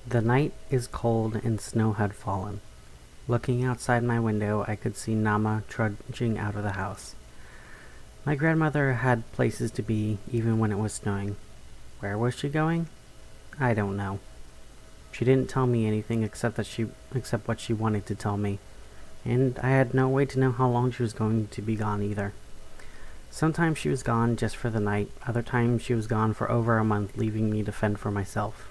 The night is cold and snow had fallen. Looking outside my window, I could see Nama trudging out of the house. My grandmother had places to be even when it was snowing. Where was she going? I don't know. She didn't tell me anything except what she wanted to tell me, and I had no way to know how long she was going to be gone either. Sometimes she was gone just for the night, other times she was gone for over a month, leaving me to fend for myself.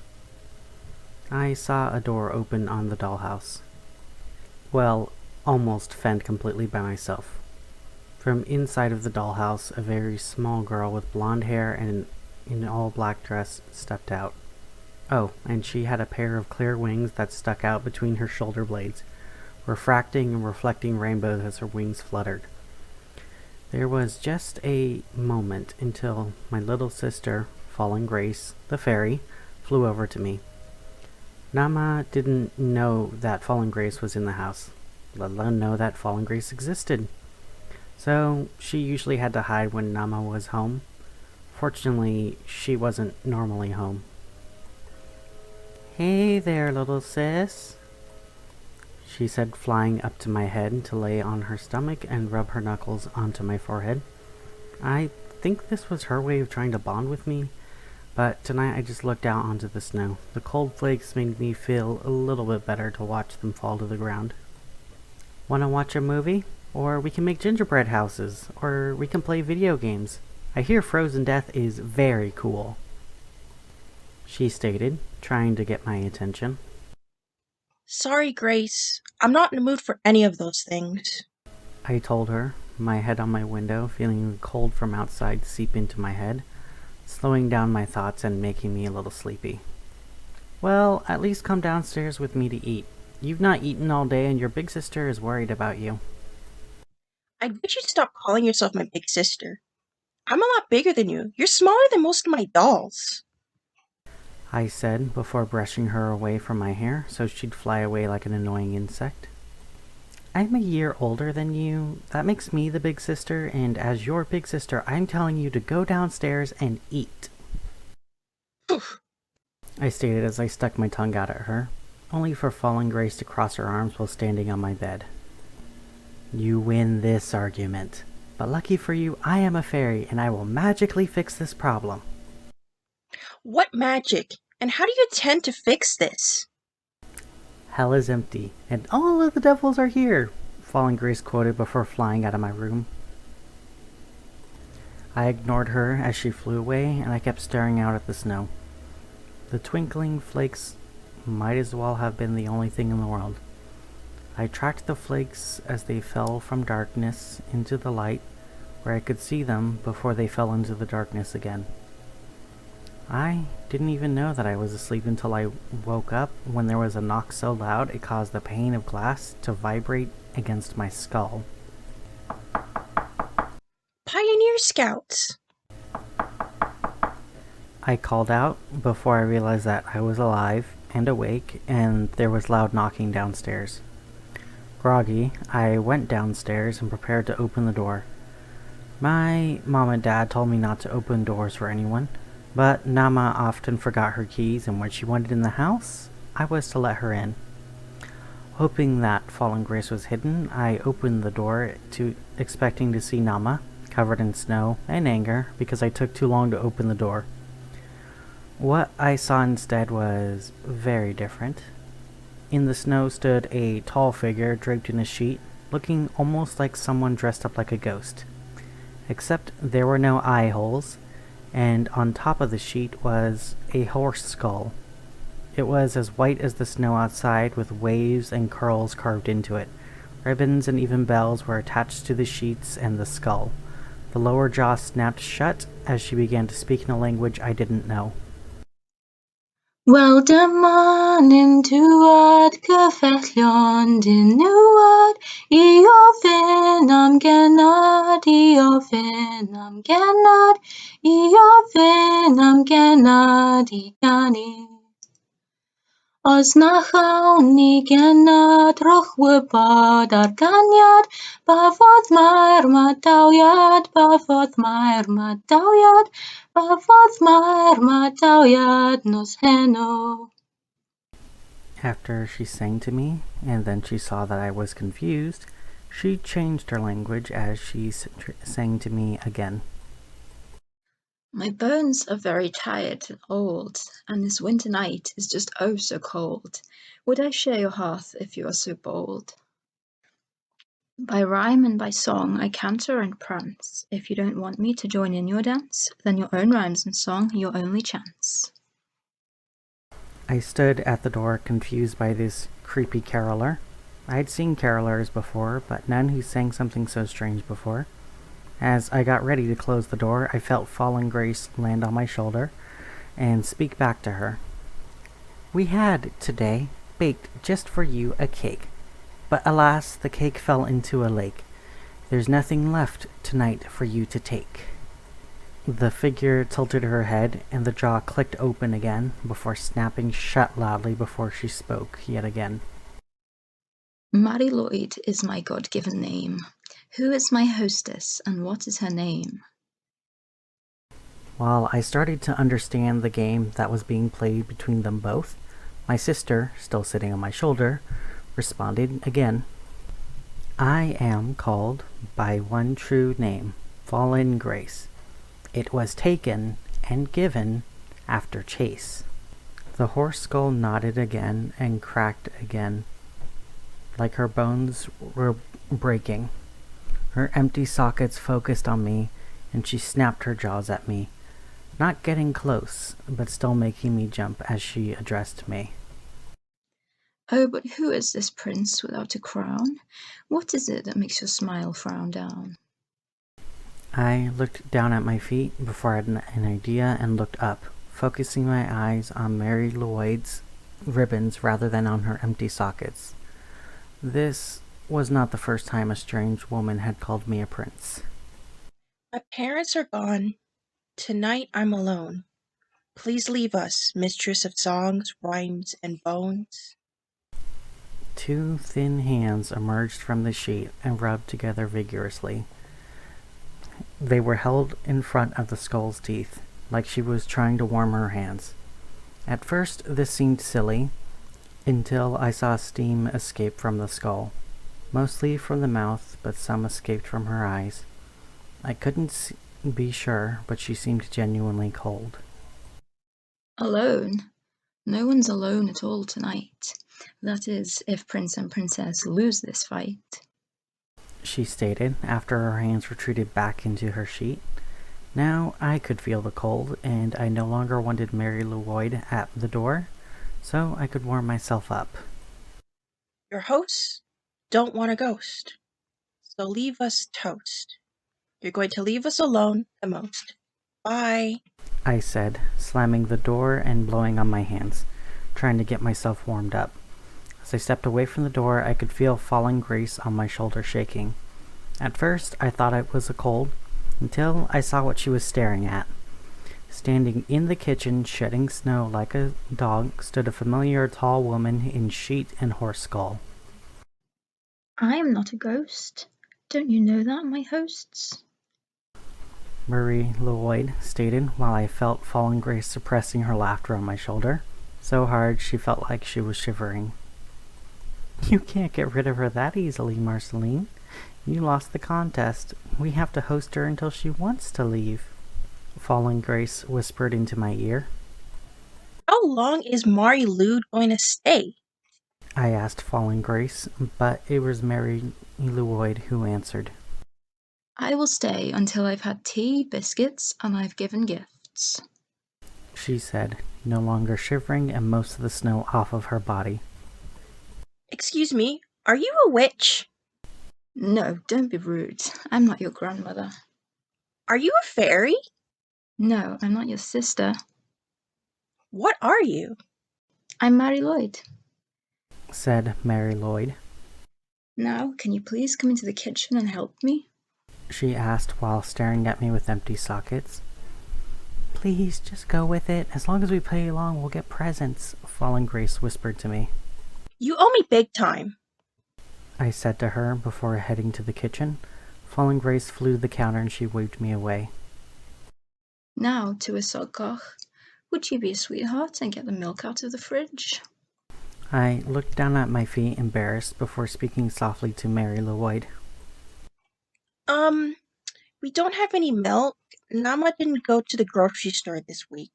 I saw a door open on the dollhouse. Well, almost fend completely by myself. From inside of the dollhouse, a very small girl with blonde hair and an all-black dress stepped out. Oh, and she had a pair of clear wings that stuck out between her shoulder blades, refracting and reflecting rainbows as her wings fluttered. There was just a moment until my little sister, Fallen Grace, the fairy, flew over to me. Nama didn't know that Fallen Grace was in the house, let alone know that Fallen Grace existed. So she usually had to hide when Nama was home. Fortunately, she wasn't normally home. "Hey there, little sis," she said, flying up to my head to lay on her stomach and rub her knuckles onto my forehead. I think this was her way of trying to bond with me, but tonight I just looked out onto the snow. The cold flakes made me feel a little bit better to watch them fall to the ground. "Wanna watch a movie? Or we can make gingerbread houses, or we can play video games. I hear Frozen Death is very cool," she stated, trying to get my attention. Sorry, Grace. I'm not in the mood for any of those things. I told her, my head on my window, feeling the cold from outside seep into my head, slowing down my thoughts and making me a little sleepy. "Well, at least come downstairs with me to eat. You've not eaten all day and your big sister is worried about you." I wish you'd stop calling yourself my big sister. I'm a lot bigger than you. You're smaller than most of my dolls. I said before brushing her away from my hair so she'd fly away like an annoying insect. "I'm a year older than you. That makes me the big sister, and as your big sister, I'm telling you to go downstairs and eat," Poof. I stated as I stuck my tongue out at her, only for Fallen Grace to cross her arms while standing on my bed. "You win this argument. But lucky for you, I am a fairy, and I will magically fix this problem." What magic? And how do you intend to fix this? "Hell is empty, and all of the devils are here," Fallen Grace quoted before flying out of my room. I ignored her as she flew away, and I kept staring out at the snow. The twinkling flakes might as well have been the only thing in the world. I tracked the flakes as they fell from darkness into the light, where I could see them before they fell into the darkness again. I didn't even know that I was asleep until I woke up when there was a knock so loud it caused the pane of glass to vibrate against my skull. Pioneer Scouts. I called out before I realized that I was alive and awake, and there was loud knocking downstairs. Groggy, I went downstairs and prepared to open the door. My mom and dad told me not to open doors for anyone, but Nama often forgot her keys, and when she wanted in the house, I was to let her in. Hoping that Fallen Grace was hidden, I opened the door, expecting to see Nama, covered in snow and anger because I took too long to open the door. What I saw instead was very different. In the snow stood a tall figure draped in a sheet, looking almost like someone dressed up like a ghost. Except there were no eye holes, and on top of the sheet was a horse skull. It was as white as the snow outside, with waves and curls carved into it. Ribbons and even bells were attached to the sheets and the skull. The lower jaw snapped shut as she began to speak in a language I didn't know. Wel dyma ni'n dŵad gyfellion dynywad I ofyn am genad, I ofyn am genad, I ofyn am genad I ganu. Os na chawn ni genad rhowch wybod ar ganiad, bafodd mae'r madawiad, bafodd mae'r madawiad, bafodd mae'r madawiad nos heno. After she sang to me, and then she saw that I was confused, she changed her language as she sang to me again. My bones are very tired and old, and this winter night is just oh so cold. Would I share your hearth if you are so bold? By rhyme and by song I canter and prance. If you don't want me to join in your dance, then your own rhymes and song your only chance. I stood at the door confused by this creepy caroler. I had seen carolers before, but none who sang something so strange before. As I got ready to close the door, I felt Fallen Grace land on my shoulder and speak back to her. "We had, today, baked just for you a cake, but alas, the cake fell into a lake. There's nothing left tonight for you to take." The figure tilted her head, and the jaw clicked open again, before snapping shut loudly before she spoke yet again. Mari Lwyd is my God-given name. Who is my hostess, and what is her name? While I started to understand the game that was being played between them both, my sister, still sitting on my shoulder, responded again. "I am called by one true name, Fallen Grace. It was taken and given after chase." The horse skull nodded again and cracked again, like her bones were breaking. Her empty sockets focused on me, and she snapped her jaws at me, not getting close, but still making me jump as she addressed me. Oh, but who is this prince without a crown? What is it that makes your smile frown down? I looked down at my feet before I had an idea and looked up, focusing my eyes on Mari Lwyd's ribbons rather than on her empty sockets. This was not the first time a strange woman had called me a prince. My parents are gone. Tonight I'm alone. Please leave us, mistress of songs, rhymes, and bones. Two thin hands emerged from the sheet and rubbed together vigorously. They were held in front of the skull's teeth, like she was trying to warm her hands. At first, this seemed silly, until I saw steam escape from the skull, mostly from the mouth, but some escaped from her eyes. I couldn't be sure, but she seemed genuinely cold. Alone? No one's alone at all tonight. That is, if Prince and Princess lose this fight, she stated, after her hands retreated back into her sheet. Now I could feel the cold, and I no longer wanted Mari Lwyd at the door, so I could warm myself up. Your hosts don't want a ghost, so leave us toast. You're going to leave us alone the most. Bye. I said, slamming the door and blowing on my hands, trying to get myself warmed up. As I stepped away from the door, I could feel Fallen Grace on my shoulder shaking. At first, I thought it was a cold, until I saw what she was staring at. Standing in the kitchen, shedding snow like a dog, stood a familiar tall woman in sheet and horse skull. I am not a ghost. Don't you know that, my hosts? Mari Lwyd stated, while I felt Fallen Grace suppressing her laughter on my shoulder, so hard she felt like she was shivering. "You can't get rid of her that easily, Marceline. You lost the contest. We have to host her until she wants to leave," Fallen Grace whispered into my ear. How long is Mari Lwyd going to stay? I asked Fallen Grace, but it was Mari Lwyd who answered. I will stay until I've had tea, biscuits, and I've given gifts, she said, no longer shivering and most of the snow off of her body. Excuse me, are you a witch? No, don't be rude. I'm not your grandmother. Are you a fairy? No, I'm not your sister. What are you? I'm Mari Lwyd, said Mari Lwyd. Now, can you please come into the kitchen and help me? She asked while staring at me with empty sockets. Please, just go with it. As long as we play along, we'll get presents, Fallen Grace whispered to me. You owe me big time, I said to her before heading to the kitchen. Fallen Grace flew to the counter and she waved me away. Now, to a sodcoch, would you be a sweetheart and get the milk out of the fridge? I looked down at my feet, embarrassed, before speaking softly to Mari Lwyd. We don't have any milk. Nama didn't go to the grocery store this week.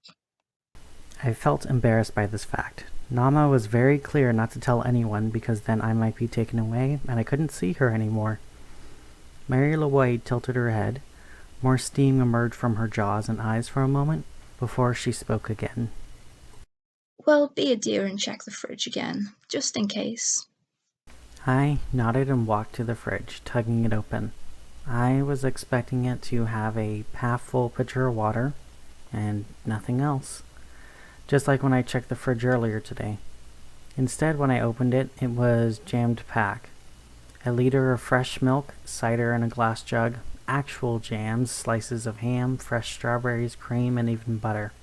I felt embarrassed by this fact. Nama was very clear not to tell anyone because then I might be taken away and I couldn't see her anymore. Mari Lwyd tilted her head. More steam emerged from her jaws and eyes for a moment before she spoke again. Well, be a dear and check the fridge again, just in case. I nodded and walked to the fridge, tugging it open. I was expecting it to have a half-full pitcher of water and nothing else. Just like when I checked the fridge earlier today. Instead, when I opened it, it was jammed packed. A liter of fresh milk, cider in a glass jug, actual jams, slices of ham, fresh strawberries, cream, and even butter.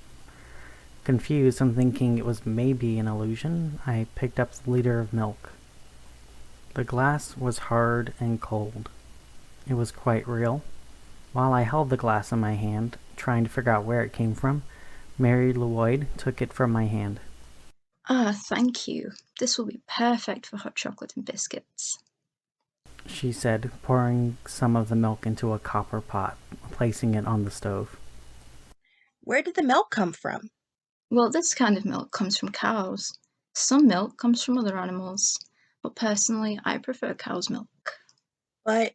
Confused and thinking it was maybe an illusion, I picked up the liter of milk. The glass was hard and cold. It was quite real. While I held the glass in my hand, trying to figure out where it came from, Mari Lwyd took it from my hand. Ah, thank you. This will be perfect for hot chocolate and biscuits, she said, pouring some of the milk into a copper pot, placing it on the stove. Where did the milk come from? Well, this kind of milk comes from cows. Some milk comes from other animals, but personally, I prefer cow's milk. But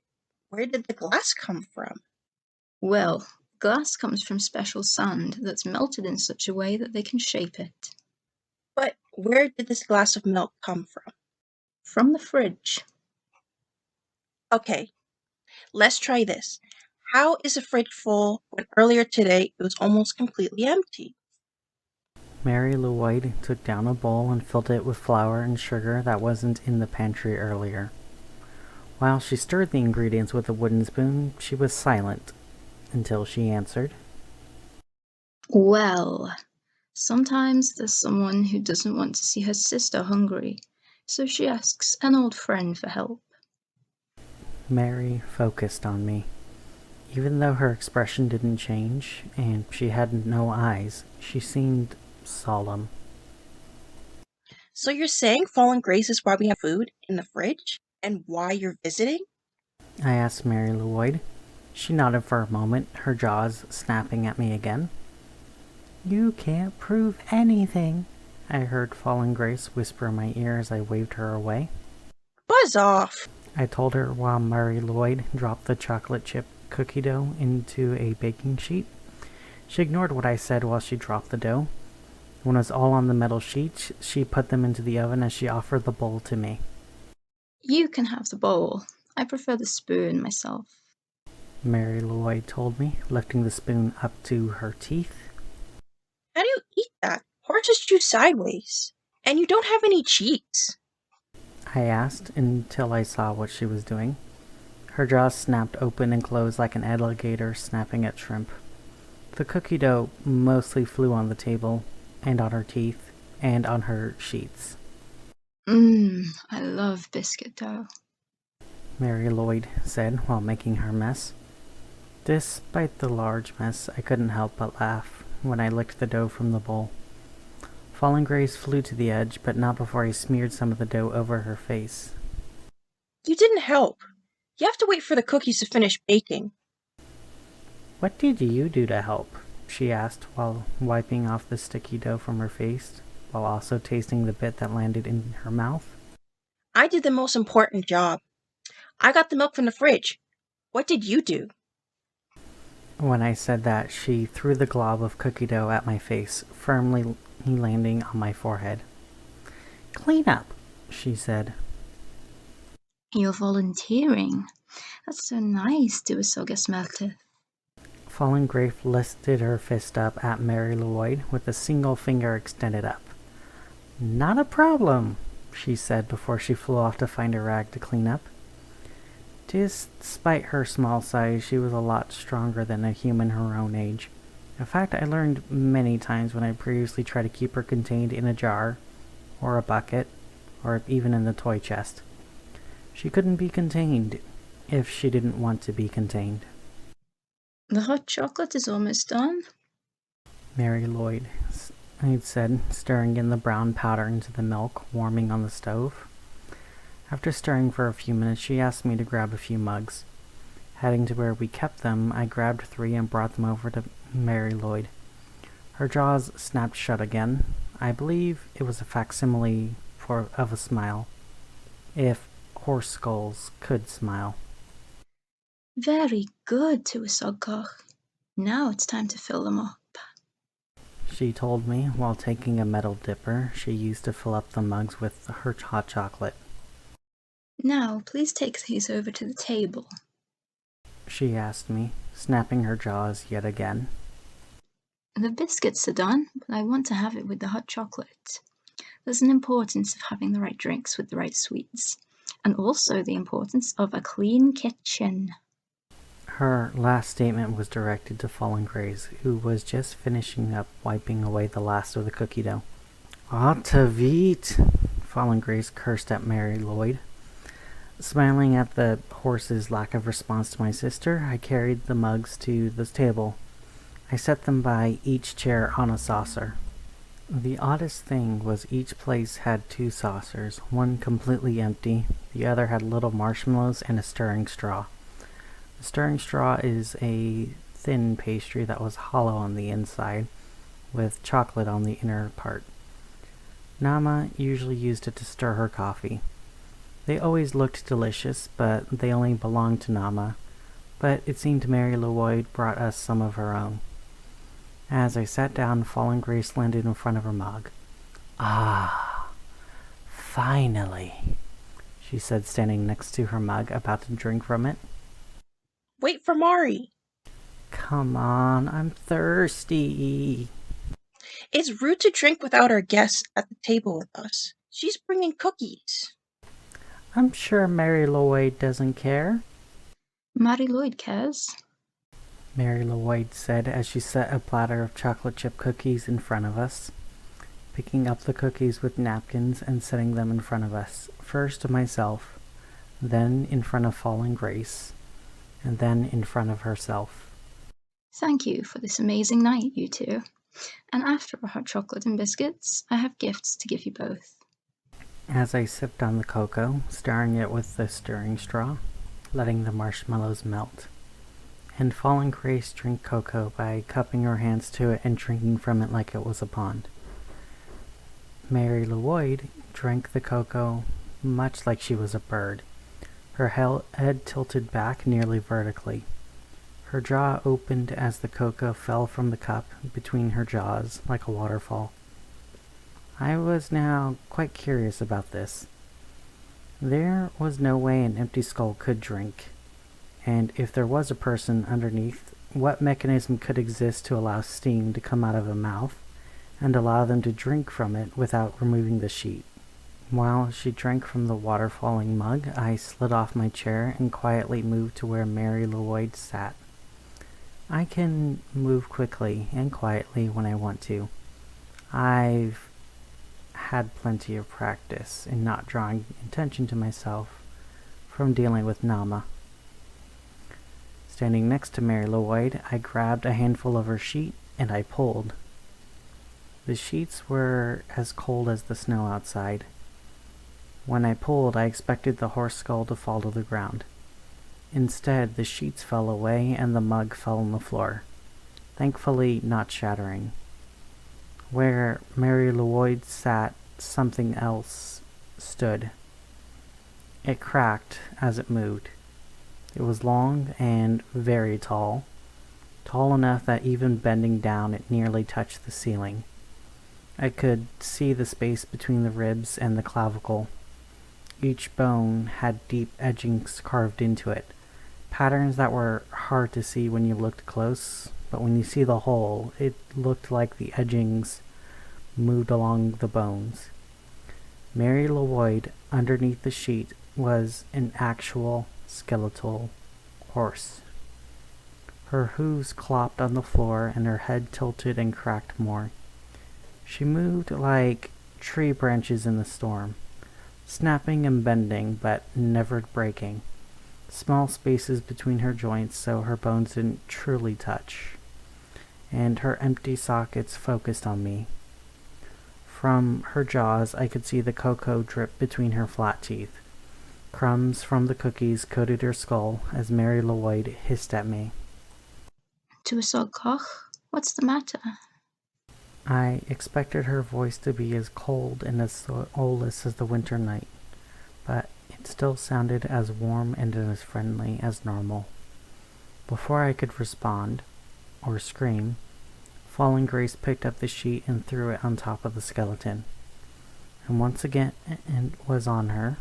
where did the glass come from? Well, glass comes from special sand that's melted in such a way that they can shape it. But where did this glass of milk come from? From the fridge. Okay, let's try this. How is a fridge full when earlier today it was almost completely empty? Mari Lwyd took down a bowl and filled it with flour and sugar that wasn't in the pantry earlier. While she stirred the ingredients with a wooden spoon, she was silent until she answered. Well, sometimes there's someone who doesn't want to see her sister hungry, so she asks an old friend for help. Mari focused on me. Even though her expression didn't change, and she had no eyes, she seemed solemn. So you're saying Fallen Grace is why we have food in the fridge? And why you're visiting? I asked Mari Lwyd. She nodded for a moment, her jaws snapping at me again. You can't prove anything, I heard Fallen Grace whisper in my ear as I waved her away. Buzz off! I told her while Mari Lwyd dropped the chocolate chip cookie dough into a baking sheet. She ignored what I said while she dropped the dough. When it was all on the metal sheet, she put them into the oven as she offered the bowl to me. You can have the bowl. I prefer the spoon myself, Mari Lwyd told me, lifting the spoon up to her teeth. How do you eat that? Horses chew sideways. And you don't have any cheeks. I asked until I saw what she was doing. Her jaws snapped open and closed like an alligator snapping at shrimp. The cookie dough mostly flew on the table, and on her teeth, and on her sheets. I love biscuit dough, Mari Lwyd said while making her mess. Despite the large mess, I couldn't help but laugh when I licked the dough from the bowl. Fallen Grace flew to the edge, but not before I smeared some of the dough over her face. You didn't help. You have to wait for the cookies to finish baking. What did you do to help? She asked while wiping off the sticky dough from her face, while also tasting the bit that landed in her mouth. I did the most important job. I got the milk from the fridge. What did you do? When I said that, she threw the glob of cookie dough at my face, firmly landing on my forehead. Clean up, she said. You're volunteering. That's so nice, du är så gesmältet. Fallen Grace lifted her fist up at Mari Lwyd with a single finger extended up. Not a problem, she said before she flew off to find a rag to clean up. Despite her small size, she was a lot stronger than a human her own age. In fact, I learned many times when I previously tried to keep her contained in a jar, or a bucket, or even in the toy chest. She couldn't be contained if she didn't want to be contained. The hot chocolate is almost done. Mari Lwyd I'd said, stirring in the brown powder into the milk warming on the stove. After stirring for a few minutes, she asked me to grab a few mugs. Heading to where we kept them, I grabbed 3 and brought them over to Mari Lwyd. Her jaws snapped shut again. I believe it was a facsimile of a smile. If horse skulls could smile. Very good, Tuasogoch. Now it's time to fill them up, She told me while taking a metal dipper she used to fill up the mugs with her hot chocolate. Now, please take these over to the table. She asked me, snapping her jaws yet again. The biscuits are done, but I want to have it with the hot chocolate. There's an importance of having the right drinks with the right sweets, and also the importance of a clean kitchen. Her last statement was directed to Fallen Grace, who was just finishing up wiping away the last of the cookie dough. Tavit! Fallen Grace cursed at Mari Lwyd. Smiling at the horse's lack of response to my sister, I carried the mugs to the table. I set them by each chair on a saucer. The oddest thing was each place had 2 saucers, one completely empty, the other had little marshmallows and a stirring straw. The stirring straw is a thin pastry that was hollow on the inside, with chocolate on the inner part. Nama usually used it to stir her coffee. They always looked delicious, but they only belonged to Nama. But it seemed Mari Lwyd brought us some of her own. As I sat down, Fallen Grace landed in front of her mug. Ah, finally, she said, standing next to her mug, about to drink from it. Wait for Mari. Come on, I'm thirsty. It's rude to drink without our guests at the table with us. She's bringing cookies. I'm sure Mari Lwyd doesn't care. Mari Lwyd cares. Mari Lwyd said as she set a platter of chocolate chip cookies in front of us, picking up the cookies with napkins and setting them in front of us, first to myself, then in front of Fallen Grace, and then in front of herself. Thank you for this amazing night, you two. And after our hot chocolate and biscuits, I have gifts to give you both. As I sipped on the cocoa, stirring it with the stirring straw, letting the marshmallows melt, and Fallen Grace drink cocoa by cupping her hands to it and drinking from it like it was a pond. Mari Lwyd drank the cocoa much like she was a bird, her head tilted back nearly vertically. Her jaw opened as the cocoa fell from the cup between her jaws like a waterfall. I was now quite curious about this. There was no way an empty skull could drink, and if there was a person underneath, what mechanism could exist to allow steam to come out of a mouth and allow them to drink from it without removing the sheet? While she drank from the water-falling mug, I slid off my chair and quietly moved to where Mari Lwyd sat. I can move quickly and quietly when I want to. I've had plenty of practice in not drawing attention to myself from dealing with Nama. Standing next to Mari Lwyd, I grabbed a handful of her sheet and I pulled. The sheets were as cold as the snow outside. When I pulled, I expected the horse skull to fall to the ground. Instead, the sheets fell away and the mug fell on the floor, thankfully not shattering. Where Mari Lwyd sat, something else stood. It cracked as it moved. It was long and very tall, tall enough that even bending down it nearly touched the ceiling. I could see the space between the ribs and the clavicle. Each bone had deep edgings carved into it, patterns that were hard to see when you looked close, but when you see the whole, it looked like the edgings moved along the bones. Mari Lwyd, underneath the sheet, was an actual skeletal horse. Her hooves clopped on the floor and her head tilted and cracked more. She moved like tree branches in the storm, snapping and bending but never breaking. Small spaces between her joints so her bones didn't truly touch, and her empty sockets focused on me. From her jaws, I could see the cocoa drip between her flat teeth. Crumbs from the cookies coated her skull as Mari Lwyd hissed at me. Tywysog Koch, what's the matter? I expected her voice to be as cold and as soulless as the winter night, but it still sounded as warm and as friendly as normal. Before I could respond, or scream, Fallen Grace picked up the sheet and threw it on top of the skeleton. And once again it was on her.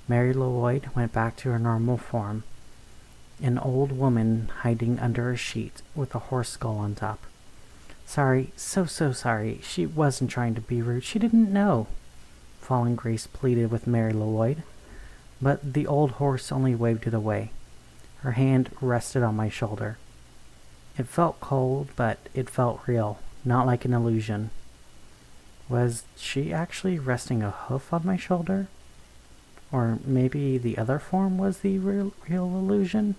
Mari Lwyd went back to her normal form, an old woman hiding under a sheet with a horse skull on top. Sorry, so sorry. She wasn't trying to be rude. She didn't know, Fallen Grace pleaded with Mari Lwyd, but the old horse only waved it away. Her hand rested on my shoulder. It felt cold, but it felt real, not like an illusion. Was she actually resting a hoof on my shoulder? Or maybe the other form was the real illusion?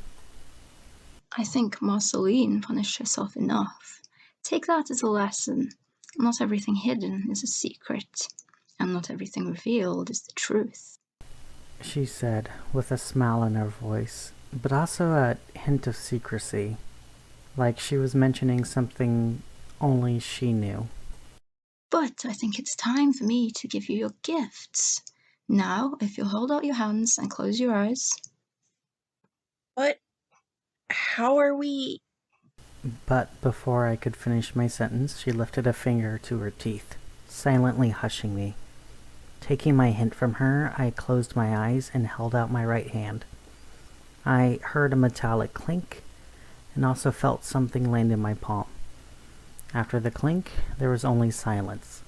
I think Marceline punished herself enough. Take that as a lesson. Not everything hidden is a secret, and not everything revealed is the truth, she said, with a smile in her voice, but also a hint of secrecy, like she was mentioning something only she knew. But I think it's time for me to give you your gifts. Now, if you'll hold out your hands and close your eyes. But how are we... But before I could finish my sentence, she lifted a finger to her teeth, silently hushing me. Taking my hint from her, I closed my eyes and held out my right hand. I heard a metallic clink, and also felt something land in my palm. After the clink, there was only silence.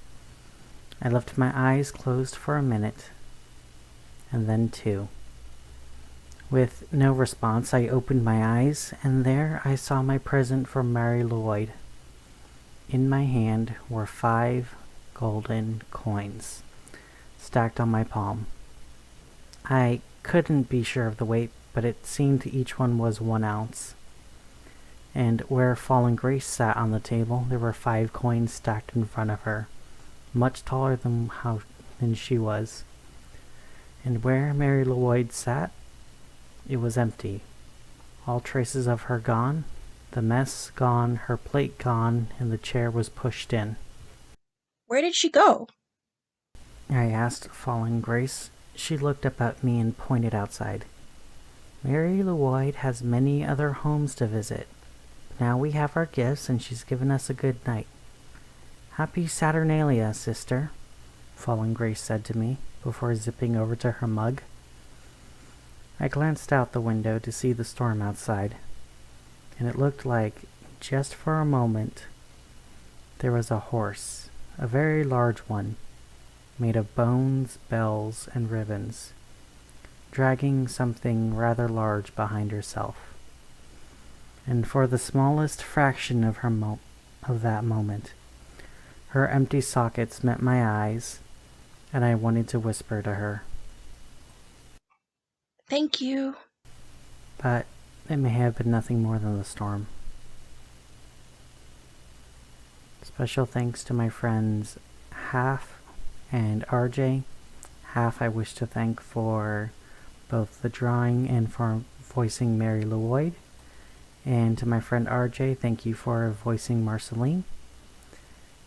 I left my eyes closed for a minute, and then 2. With no response, I opened my eyes, and there I saw my present from Mari Lwyd. In my hand were 5 golden coins, stacked on my palm. I couldn't be sure of the weight, but it seemed each one was 1 ounce. And where Fallen Grace sat on the table, there were 5 coins stacked in front of her, much taller than she was. And where Mari Lwyd sat, it was empty. All traces of her gone, the mess gone, her plate gone, and the chair was pushed in. Where did she go? I asked Fallen Grace. She looked up at me and pointed outside. Mari Lwyd has many other homes to visit. Now we have our gifts, and she's given us a good night. Happy Saturnalia, sister, Fallen Grace said to me, before zipping over to her mug. I glanced out the window to see the storm outside, and it looked like, just for a moment, there was a horse, a very large one, made of bones, bells, and ribbons, dragging something rather large behind herself. And for the smallest fraction of that moment, her empty sockets met my eyes, and I wanted to whisper to her. Thank you. But it may have been nothing more than the storm. Special thanks to my friends Haf and RJ. Haf I wish to thank for both the drawing and for voicing Mari Lwyd. And to my friend RJ, thank you for voicing Marceline.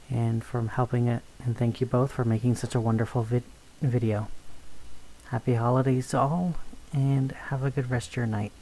And for helping it, and thank you both for making such a wonderful video. Happy holidays to all, and have a good rest of your night.